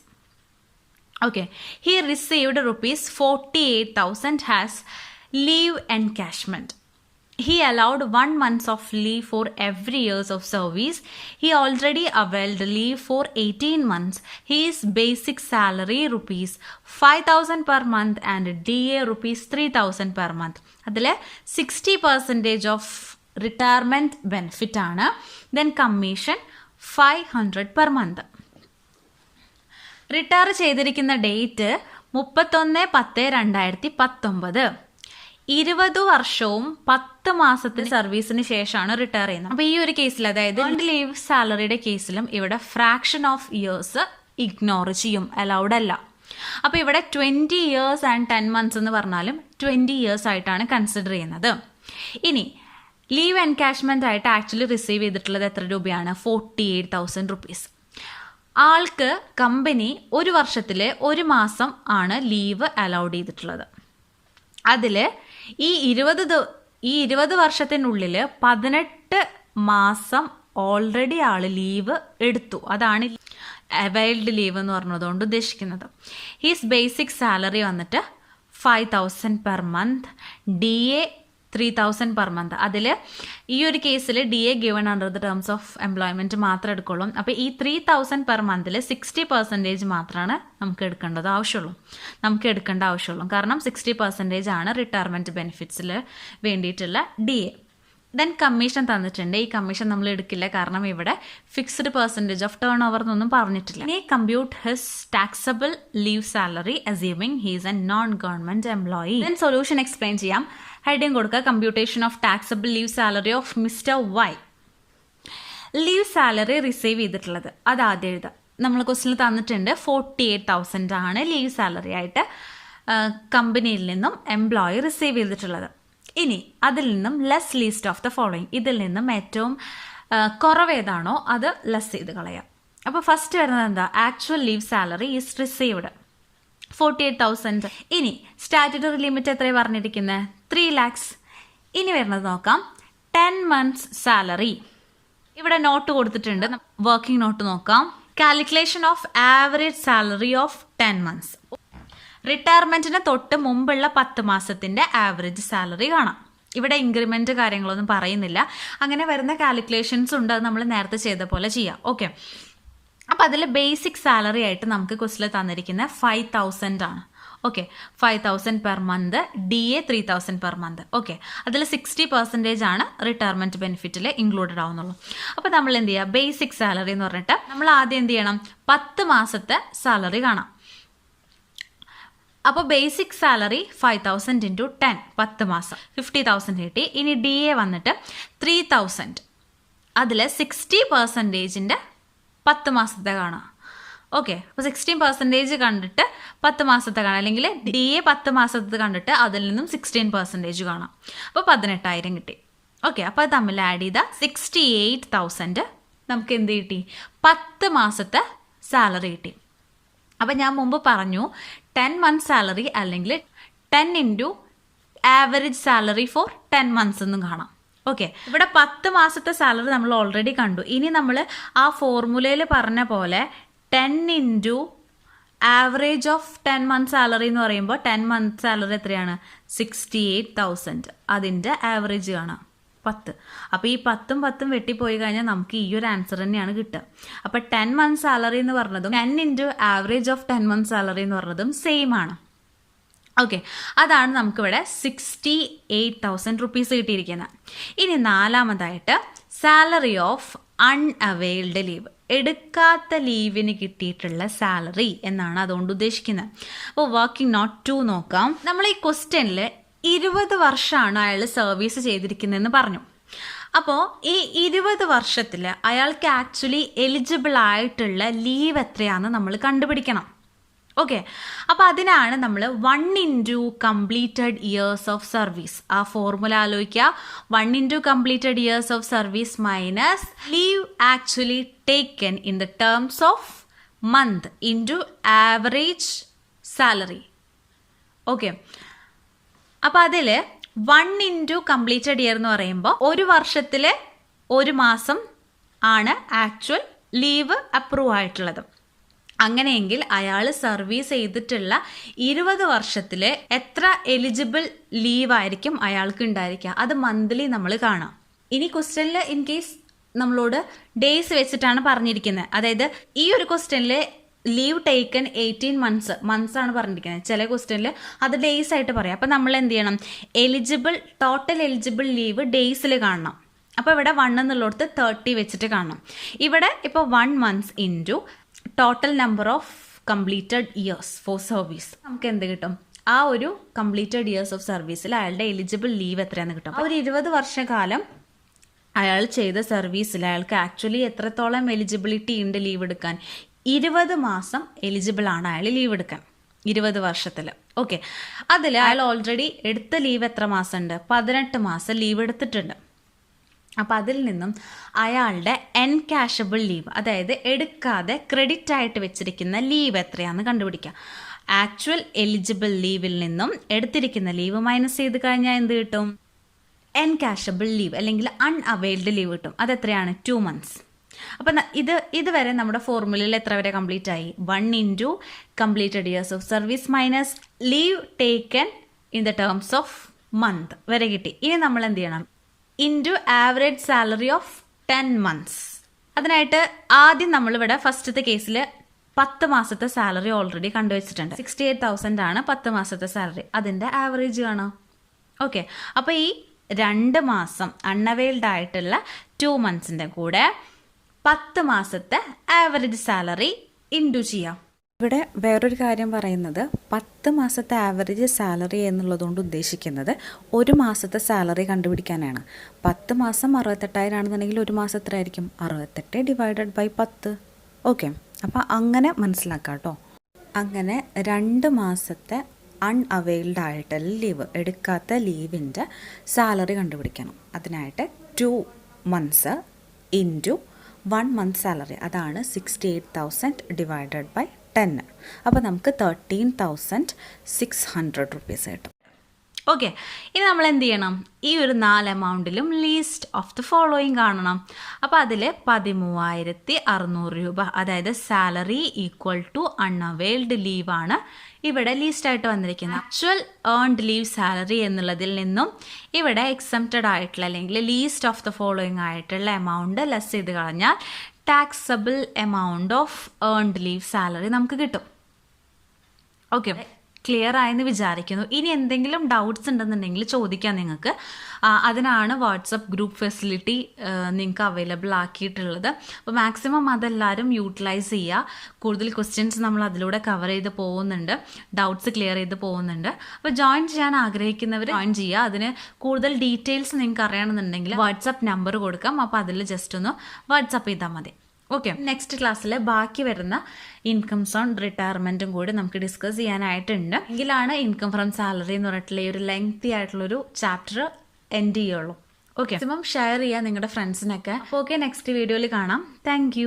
Okay, he received rupees 48,000 as leave encashment. He allowed 1 month of leave for every years of service. He already availed leave for 18 months. His basic salary rupees 5,000 per month and DA rupees 3,000 per month. അതിൽ 60% of retirement benefit ആണ്. Then commission 500 per month. Retire ചെയ്തിരിക്കുന്ന date 31/10/2019. 20 വർഷവും 10 മാസത്തിന് സർവീസിന് ശേഷമാണ് retire ചെയ്യുന്നത്. അപ്പോൾ ഈ ഒരു കേസിൽ, അതായത് ലീവ് സാലറിയുടെ കേസിലും ഇവിടെ ഫ്രാക്ഷൻ ഓഫ് ഇയേഴ്സ് ഇഗ്നോർ ചെയ്യും, അലൗഡ് അല്ല. അപ്പോൾ ഇവിടെ 20 years and 10 months എന്ന് പറഞ്ഞാലും 20 years ആയിട്ടാണ് കൺസിഡർ ചെയ്യുന്നത്. ഇനി ലീവ് എൻകാഷ്മെൻ്റ് ആയിട്ട് ആക്ച്വലി റിസീവ് ചെയ്തിട്ടുള്ളത് എത്ര രൂപയാണ്? 48,000 rupees. ആൾക്ക് കമ്പനി ഒരു വർഷത്തിൽ 1 മാസം ആണ് ലീവ് അലൗഡ് ചെയ്തിട്ടുള്ളത്. അതിൽ ഈ 20 വർഷത്തിനുള്ളിൽ 18 മാസം ഓൾറെഡി ആൾ ലീവ് എടുത്തു. അതാണ് അവൈൽഡ് ലീവ് എന്ന് പറഞ്ഞതുകൊണ്ട് ഉദ്ദേശിക്കുന്നത്. ഹീസ് ബേസിക് സാലറി വന്നിട്ട് 5,000 per month, DA 3,000 per month. അതിൽ ഈ ഒരു കേസിൽ DA given under the terms of employment മാത്രം എടുക്കുള്ളൂ. അപ്പോൾ ഈ 3,000 പെർ മന്തിൽ 60% മാത്രമാണ് നമുക്ക് എടുക്കേണ്ട ആവശ്യമുള്ളൂ. കാരണം 60% ആണ് റിട്ടയർമെൻറ്റ് ബെനിഫിറ്റ്സിൽ വേണ്ടിയിട്ടുള്ള DA. ദെൻ കമ്മീഷൻ തന്നിട്ടുണ്ട്. ഈ കമ്മീഷൻ നമ്മൾ എടുക്കില്ല, കാരണം ഇവിടെ fixed percentage of turnover എന്നൊന്നും പറഞ്ഞിട്ടില്ല. ഇനി compute his taxable leave salary assuming he's a non government employee. Then solution explain ചെയ്യാം. ഹെഡിങ് കൊടുക്കുക, computation of taxable leave salary of mister Y. Leave salary receive ചെയ്തിട്ടുള്ളത് അത് ആദ്യം എഴുതാം. നമ്മൾ ക്വസ്റ്റിനിൽ തന്നിട്ടുണ്ട് 48,000 ആണ് ലീവ് സാലറി ആയിട്ട് കമ്പനിയിൽ നിന്നും എംപ്ലോയി റിസീവ് ചെയ്തിട്ടുള്ളത്. ഇനി അതിൽ നിന്നും less least of the following, ഇതിൽ നിന്നും ഏറ്റവും കുറവ് ഏതാണോ അത് ലെസ് ചെയ്ത് കളയാം. അപ്പോൾ ഫസ്റ്റ് വരുന്നത് എന്താ? Actual leave salary is received 48,000. ഇനി സ്റ്റാറ്റ്യൂട്ടറി ലിമിറ്റ് എത്രയാണ് പറഞ്ഞിരിക്കുന്നത്? 3 lakhs. ഇനി വരുന്നത് നോക്കാം, 10 months സാലറി. ഇവിടെ നോട്ട് കൊടുത്തിട്ടുണ്ട്, വർക്കിംഗ് നോട്ട് നോക്കാം. Calculation of average salary of 10 months. റിട്ടയർമെൻറ്റിന് തൊട്ട് മുമ്പുള്ള 10 മാസത്തിൻ്റെ ആവറേജ് സാലറി കാണാം. ഇവിടെ ഇൻക്രിമെൻറ്റ് കാര്യങ്ങളൊന്നും പറയുന്നില്ല. അങ്ങനെ വരുന്ന കാൽക്കുലേഷൻസ് ഉണ്ട്, അത് നമ്മൾ നേരത്തെ ചെയ്ത പോലെ ചെയ്യാം. ഓക്കെ, അപ്പോൾ അതിൽ ബേസിക് സാലറി ആയിട്ട് നമുക്ക് ക്വസ്റ്റിൽ തന്നിരിക്കുന്ന 5,000 ആണ്. Okay, 5,000 per month, DA 3,000 per month. Okay, അതിൽ 60% ആണ് റിട്ടയർമെൻറ്റ് ബെനിഫിറ്റിൽ ഇൻക്ലൂഡഡ് ആവുന്നുള്ളൂ. അപ്പോൾ നമ്മൾ എന്ത് ചെയ്യുക? ബേസിക് സാലറി എന്ന് പറഞ്ഞിട്ട് നമ്മൾ ആദ്യം എന്ത് ചെയ്യണം? 10 മാസത്തെ സാലറി കാണാം. അപ്പോൾ ബേസിക് സാലറി 5,000 ഇൻറ്റു 10, 10 മാസം 50,000 കിട്ടി. ഇനി DA വന്നിട്ട് 3,000. അതിൽ 60%ൻ്റെ 10 മാസത്തെ കാണാം. ഓക്കെ, അപ്പോൾ 16% കണ്ടിട്ട് 10 മാസത്തെ കാണാം, അല്ലെങ്കിൽ DA 10 മാസത്തെ കണ്ടിട്ട് അതിൽ നിന്നും 16% കാണാം. അപ്പോൾ 18,000 കിട്ടി. ഓക്കെ, അപ്പോൾ അത് തമ്മിൽ ആഡ് ചെയ്ത 68,000 നമുക്ക് എന്ത് കിട്ടി? 10 മാസത്തെ സാലറി കിട്ടി. അപ്പം ഞാൻ മുമ്പ് പറഞ്ഞു 10 months സാലറി അല്ലെങ്കിൽ 10 into average salary for 10 months എന്നും കാണാം. ഓക്കെ, ഇവിടെ 10 മാസത്തെ സാലറി നമ്മൾ ഓൾറെഡി കണ്ടു. ഇനി നമ്മൾ ആ ഫോർമുലയിൽ പറഞ്ഞ പോലെ 10 into average of 10 months salary എന്ന് പറയുമ്പോൾ 10 months സാലറി എത്രയാണ്? 68,000. അതിൻ്റെ ആവറേജ് കാണാം 10. അപ്പോൾ ഈ 10ഉം 10ഉം വെട്ടിപ്പോയി കഴിഞ്ഞാൽ നമുക്ക് ഈ ഒരു ആൻസർ തന്നെയാണ് കിട്ടുക. അപ്പോൾ 10 months സാലറി എന്ന് പറഞ്ഞതും 10 into average of 10 months salary എന്ന് പറഞ്ഞതും സെയിം ആണ്. ഓക്കെ, അതാണ് നമുക്കിവിടെ 68,000 rupees കിട്ടിയിരിക്കുന്നത്. ഇനി നാലാമതായിട്ട് സാലറി ഓഫ് അൺഅവെയിൽഡ് ലീവ്. എടുക്കാത്ത ലീവിന് കിട്ടിയിട്ടുള്ള സാലറി എന്നാണ് അതുകൊണ്ട് ഉദ്ദേശിക്കുന്നത്. അപ്പോൾ വർക്കിംഗ് നോട്ട് 2 നോക്കാം. നമ്മൾ ഈ ക്വസ്റ്റ്യനിൽ 20 വർഷമാണ് അയാൾ സർവീസ് ചെയ്തിരിക്കുന്നതെന്ന് പറഞ്ഞു. അപ്പോൾ ഈ 20 വർഷത്തിൽ അയാൾക്ക് ആക്ച്വലി എലിജിബിൾ ആയിട്ടുള്ള ലീവ് എത്രയാണെന്ന് നമ്മൾ കണ്ടുപിടിക്കണം. ഓക്കെ, അപ്പോൾ അതിനാണ് നമ്മൾ 1 into completed years of service, ആ ഫോർമുല ആലോചിക്കുക. 1 into completed years of service minus leave actually taken in the terms of month into average salary. Okay, അപ്പോൾ അതിൽ 1 into കംപ്ലീറ്റഡ് ഇയർ എന്ന് പറയുമ്പോൾ ഒരു വർഷത്തിൽ 1 മാസം ആണ് ആക്ച്വൽ ലീവ് അപ്രൂവ് ആയിട്ടുള്ളത്. അങ്ങനെയെങ്കിൽ അയാൾ സർവീസ് ചെയ്തിട്ടുള്ള 20 വർഷത്തിൽ എത്ര എലിജിബിൾ ലീവ് ആയിരിക്കും അയാൾക്ക് ഉണ്ടായിരിക്കുക, അത് മന്ത്ലി നമ്മൾ കാണാം. ഇനി ക്വസ്റ്റ്യനിൽ ഇൻ കേസ് നമ്മളോട് ഡേയ്സ് വെച്ചിട്ടാണ് പറഞ്ഞിരിക്കുന്നത്. അതായത് ഈ ഒരു ക്വസ്റ്റ്യനിൽ ലീവ് ടേക്കൻ 18 മന്ത്സ് ആണ് പറഞ്ഞിരിക്കുന്നത്. ചില ക്വസ്റ്റ്യനിൽ അത് ഡേയ്സ് ആയിട്ട് പറയാം. അപ്പോൾ നമ്മൾ എന്ത് ചെയ്യണം, ടോട്ടൽ എലിജിബിൾ ലീവ് ഡേയ്സിൽ കാണണം. അപ്പോൾ ഇവിടെ 1 എന്നുള്ളിടത്ത് 30 വെച്ചിട്ട് കാണണം. ഇവിടെ ഇപ്പോൾ 1 month into total number of completed years for service, നമുക്ക് എന്ത് കിട്ടും, ആ ഒരു കംപ്ലീറ്റഡ് ഇയേഴ്സ് ഓഫ് സർവീസിൽ അയാളുടെ എലിജിബിൾ ലീവ് എത്രയാണെന്ന് കിട്ടും. ആ ഒരു 20 വർഷക്കാലം അയാൾ ചെയ്ത സർവീസിൽ അയാൾക്ക് ആക്ച്വലി എത്രത്തോളം എലിജിബിലിറ്റി ഉണ്ട് ലീവ് എടുക്കാൻ. 20 മാസം എലിജിബിൾ ആണ് അയാൾ ലീവ് എടുക്കാൻ 20 വർഷത്തിൽ. ഓക്കെ, അതിൽ അയാൾ ഓൾറെഡി എടുത്ത ലീവ് എത്ര മാസം ഉണ്ട്, 18 മാസം ലീവ് എടുത്തിട്ടുണ്ട്. അപ്പോൾ അതിൽ നിന്നും അയാളുടെ എൻകാഷബിൾ ലീവ്, അതായത് എടുക്കാതെ ക്രെഡിറ്റ് ആയിട്ട് വെച്ചിരിക്കുന്ന ലീവ് എത്രയാണെന്ന് കണ്ടുപിടിക്കുക. ആക്ച്വൽ എലിജിബിൾ ലീവിൽ നിന്നും എടുത്തിരിക്കുന്ന ലീവ് മൈനസ് ചെയ്ത് കഴിഞ്ഞാൽ എന്ത് കിട്ടും, എൻകാഷബിൾ ലീവ് അല്ലെങ്കിൽ അൺഅവൈൽഡ് ലീവ് കിട്ടും. അതെത്രയാണ്, 2 months. അപ്പം ഇതുവരെ നമ്മുടെ ഫോർമുലയിൽ എത്ര വരെ കംപ്ലീറ്റ് ആയി, 1 into completed years of service minus leave taken in the terms of month വരെ കിട്ടി. ഇനി നമ്മൾ എന്ത് ചെയ്യണം, into average salary of 10 months. അതിനായിട്ട് ആദ്യം നമ്മളിവിടെ ഫസ്റ്റത്തെ കേസിൽ 10 മാസത്തെ സാലറി ഓൾറെഡി കണ്ടുവച്ചിട്ടുണ്ട്. 68,000 ആണ് 10 മാസത്തെ സാലറി. അതിൻ്റെ ആവറേജ് കാണാം. ഓക്കെ, അപ്പോൾ ഈ 2 മാസം അൺഅവൈൽഡ് ആയിട്ടുള്ള 2 monthsന്റെ കൂടെ 10 മാസത്തെ ആവറേജ് സാലറി ഇൻറ്റു ചെയ്യാം. ഇവിടെ വേറൊരു കാര്യം പറയുന്നത് 10 മാസത്തെ ആവറേജ് സാലറി എന്നുള്ളതുകൊണ്ട് ഉദ്ദേശിക്കുന്നത് 1 മാസത്തെ സാലറി കണ്ടുപിടിക്കാനാണ്. 10 മാസം 68,000 ആണെന്നുണ്ടെങ്കിൽ 1 മാസം എത്ര ആയിരിക്കും, 68 ഡിവൈഡഡ് ബൈ 10. ഓക്കെ, അപ്പോൾ അങ്ങനെ മനസ്സിലാക്കാം കേട്ടോ. അങ്ങനെ 2 മാസത്തെ അൺഅവൈൽഡ് ആയിട്ടുള്ള ലീവ്, എടുക്കാത്ത ലീവിൻ്റെ സാലറി കണ്ടുപിടിക്കണം. അതിനായിട്ട് 2 months ഇൻറ്റു 1 month സാലറി, അതാണ് 68,000 ഡിവൈഡഡ് ബൈ 10. അപ്പോൾ നമുക്ക് 13,600 rupees കിട്ടും. ഓക്കെ, ഇനി നമ്മൾ എന്ത് ചെയ്യണം, ഈ ഒരു 4 എമൗണ്ടിലും ലീസ്റ്റ് ഓഫ് ദ ഫോളോയിങ് കാണണം. അപ്പോൾ അതിൽ 13,600 രൂപ, അതായത് സാലറി ഈക്വൽ ടു അൺഅവൈൽഡ് ലീവാണ് ഇവിടെ ലീസ്റ്റ് ആയിട്ട് വന്നിരിക്കുന്നത്. ആക്ച്വൽ ഏൺഡ് ലീവ് സാലറി എന്നുള്ളതിൽ നിന്നും ഇവിടെ എക്സംപ്റ്റഡ് ആയിട്ടുള്ള അല്ലെങ്കിൽ ലീസ്റ്റ് ഓഫ് ദ ഫോളോയിങ് ആയിട്ടുള്ള എമൗണ്ട് ലെസ് ചെയ്ത് കളഞ്ഞാൽ taxable amount of earned leave salary നമുക്ക് കിട്ടും. ഓക്കെ, ക്ലിയർ ആയെന്ന് വിചാരിക്കുന്നു. ഇനി എന്തെങ്കിലും ഡൗട്ട്സ് ഉണ്ടെന്നുണ്ടെങ്കിൽ ചോദിക്കാം നിങ്ങൾക്ക്. അതിനാണ് വാട്സപ്പ് ഗ്രൂപ്പ് ഫെസിലിറ്റി നിങ്ങൾക്ക് അവൈലബിൾ ആക്കിയിട്ടുള്ളത്. അപ്പോൾ മാക്സിമം അതെല്ലാവരും യൂട്ടിലൈസ് ചെയ്യുക. കൂടുതൽ ക്വസ്റ്റ്യൻസ് നമ്മൾ അതിലൂടെ കവർ ചെയ്ത് പോകുന്നുണ്ട്, ഡൗട്ട്സ് ക്ലിയർ ചെയ്ത് പോകുന്നുണ്ട്. അപ്പോൾ ജോയിൻ ചെയ്യാൻ ആഗ്രഹിക്കുന്നവർ ജോയിൻ ചെയ്യുക. അതിന് കൂടുതൽ ഡീറ്റെയിൽസ് നിങ്ങൾക്ക് അറിയണമെന്നുണ്ടെങ്കിൽ വാട്സപ്പ് നമ്പർ കൊടുക്കാം. അപ്പോൾ അതിൽ ജസ്റ്റ് ഒന്ന് വാട്സപ്പ് ചെയ്താൽ മതി. ഓക്കെ, നെക്സ്റ്റ് ക്ലാസ്സിൽ ബാക്കി വരുന്ന ഇൻകംസ് ഓൺ റിട്ടയർമെൻറ്റും കൂടി നമുക്ക് ഡിസ്കസ് ചെയ്യാനായിട്ടുണ്ട്. എങ്കിലാണ് ഇൻകം ഫ്രം സാലറി എന്ന് പറഞ്ഞിട്ടുള്ള ഈ ഒരു ലെങ്തി ആയിട്ടുള്ളൊരു ചാപ്റ്റർ എൻഡ് ചെയ്യുള്ളൂ. ഓക്കെ, മാക്സിമം ഷെയർ ചെയ്യുക നിങ്ങളുടെ ഫ്രണ്ട്സിനൊക്കെ. ഓക്കെ, നെക്സ്റ്റ് വീഡിയോയിൽ കാണാം. താങ്ക്